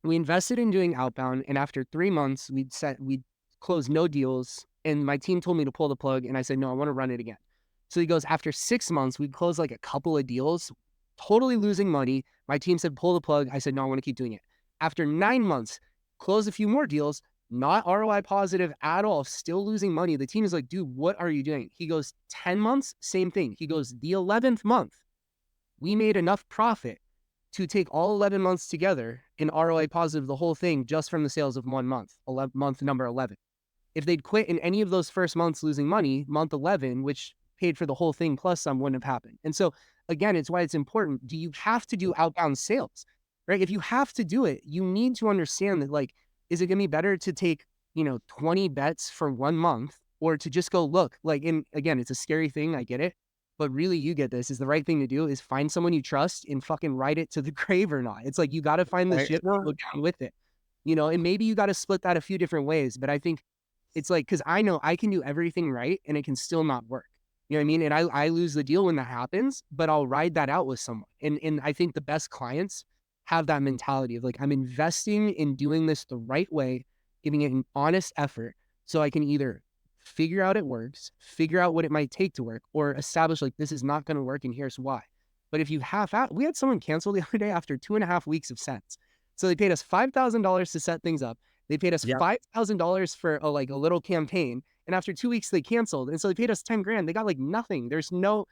we invested in doing outbound, and after 3 months, we'd closed no deals, and my team told me to pull the plug, and I said, no, I want to run it again. So he goes, after 6 months, we'd closed like a couple of deals, totally losing money. My team said, pull the plug. I said, no, I want to keep doing it. After 9 months, closed a few more deals, not ROI positive at all, still losing money. The team is like, dude, what are you doing? He goes, 10 months, same thing. He goes, the 11th month, we made enough profit to take all 11 months together in ROI positive, the whole thing, just from the sales of 1 month, month number 11. If they'd quit in any of those first months losing money, month 11, which paid for the whole thing plus some, wouldn't have happened. And so, again, it's why it's important. Do you have to do outbound sales, right? If you have to do it, you need to understand that, like, is it going to be better to take, 20 bets for 1 month or to just go look? Like, and again, it's a scary thing. I get it. But really, you get this, is the right thing to do is find someone you trust and fucking ride it to the grave or not. It's like, you got to find the Right. ship, go down with it, and maybe you got to split that a few different ways. But I think it's like, because I know I can do everything right and it can still not work. You know what I mean? And I lose the deal when that happens, but I'll ride that out with someone. And I think the best clients have that mentality of like, I'm investing in doing this the right way, giving it an honest effort so I can either figure out it works, figure out what it might take to work, or establish like, this is not going to work and here's why. But if you half out, we had someone cancel the other day after 2.5 weeks of sets. So they paid us $5,000 to set things up. They paid us Yeah. $5,000 for a little campaign. And after 2 weeks, they canceled. And so they paid us 10 grand. They got like nothing. There is no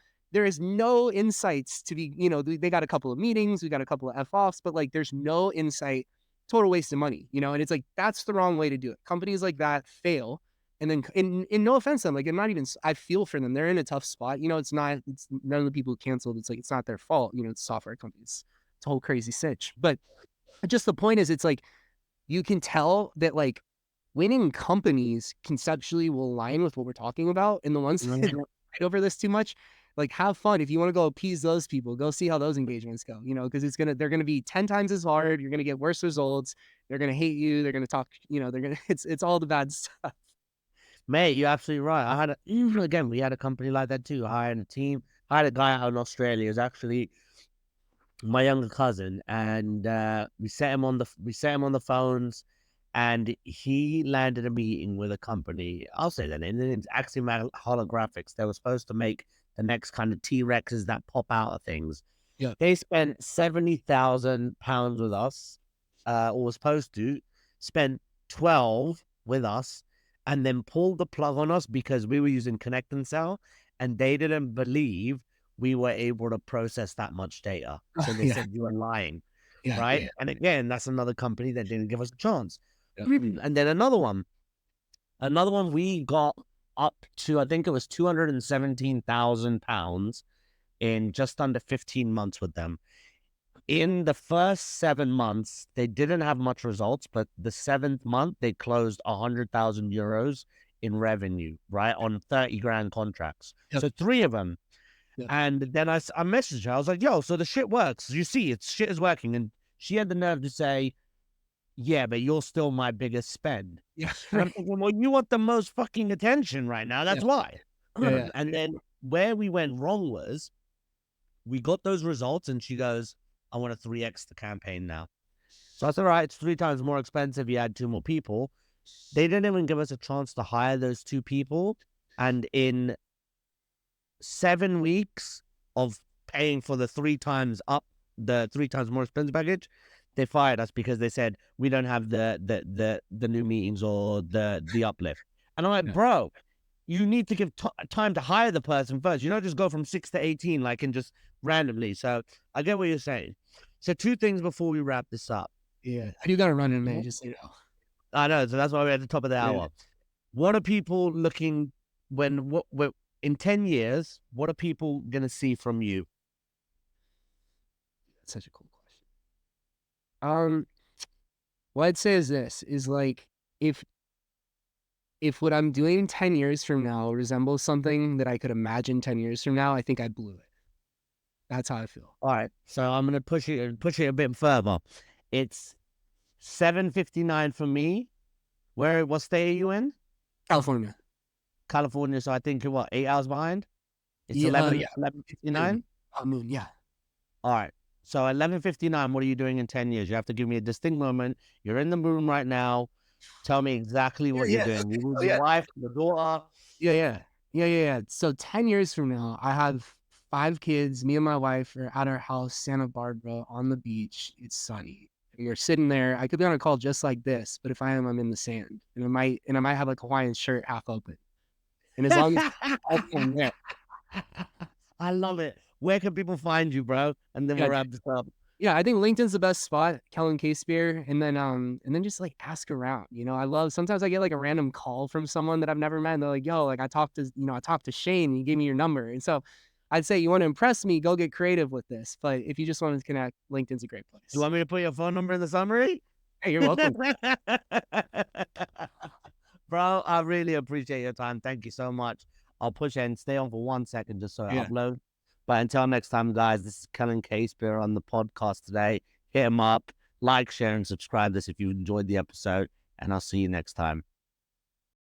insights to be, they got a couple of meetings. We got a couple of F-offs, but like, there's no insight, total waste of money, and it's like, that's the wrong way to do it. Companies like that fail. And then, in no offense to them, like, I'm not even, I feel for them. They're in a tough spot. It's none of the people who canceled. It's like, it's not their fault. It's software companies. It's a whole crazy sitch. But just the point is, it's like, you can tell that like winning companies conceptually will align with what we're talking about. And the ones that Mhm. don't fight over this too much, like, have fun. If you want to go appease those people, go see how those engagements go, because they're going to be 10 times as hard. You're going to get worse results. They're going to hate you. They're going to talk, they're going to, it's all the bad stuff. Mate, you're absolutely right. Again, we had a company like that too. I had a team. I had a guy out in Australia. It was actually my younger cousin, and we set him on the phones, and he landed a meeting with a company. I'll say that name. The name's Axiom Holographics. They were supposed to make the next kind of T-Rexes that pop out of things. Yeah. They spent £70,000 with us, or was supposed to spend 12 with us, and then pulled the plug on us because we were using Connect and Sell, and they didn't believe we were able to process that much data. So they Yeah. said you were lying, Yeah. right? Yeah. And again, that's another company that didn't give us a chance. Yeah. And then another one we got up to, I think it was £217,000 in just under 15 months with them. In the first 7 months, they didn't have much results, but the seventh month, they closed 100,000 euros in revenue, right? On 30 grand contracts. Yep. So 3 of them. Yep. And then I messaged her. I was like, yo, so the shit works. You see, shit is working. And she had the nerve to say, yeah, but you're still my biggest spend. Yeah. And I'm thinking, well, you want the most fucking attention right now. That's Yeah. why. Yeah. And then where we went wrong was we got those results, and she goes, I want to 3x the campaign now. So I said, all right, it's 3 times more expensive. You add 2 more people. They didn't even give us a chance to hire those 2 people. And in 7 weeks of paying for the 3 times more expensive package, they fired us because they said we don't have the new meetings or the uplift. And I'm like, Yeah. bro, you need to give time to hire the person first. You don't just go from 6 to 18 like and just randomly. So I get what you're saying. So 2 things before we wrap this up. Yeah. I do got to run in a minute, just so you know. I know, so that's why we're at the top of the Yeah. hour. What are people looking what in 10 years? What are people gonna see from you? That's such a cool question. What I'd say is this is like if what I'm doing 10 years from now resembles something that I could imagine 10 years from now, I think I blew it. That's how I feel. All right, so I'm gonna push it a bit further. It's 7:59 for me. What state are you in? California. California. So I think you're what, 8 hours behind? It's Yeah. 11:59. Moon. Yeah. All right. So 11:59. What are you doing in 10 years? You have to give me a distinct moment. You're in the room right now. Tell me exactly what you're doing. You with your wife, your daughter. Yeah. So 10 years from now, I have 5 kids. Me and my wife are at our house, Santa Barbara, on the beach. It's sunny. And we're sitting there. I could be on a call just like this, but if I am, I'm in the sand. And I might have like a Hawaiian shirt half open. And as long as I'm there. I love it. Where can people find you, bro? And then we'll wrap this up. Yeah, I think LinkedIn's the best spot, Kellen Casebeer, and then just like ask around. Sometimes I get like a random call from someone that I've never met, and they're like, "Yo, like I talked to Shane, and he gave me your number." And so I'd say you want to impress me, go get creative with this. But if you just want to connect, LinkedIn's a great place. Do you want me to put your phone number in the summary? Hey, you're welcome. Bro, I really appreciate your time. Thank you so much. I'll push and stay on for 1 second just so I upload. But until next time, guys, this is Kellen Casebeer on the podcast today. Hit him up, like, share, and subscribe this if you enjoyed the episode. And I'll see you next time.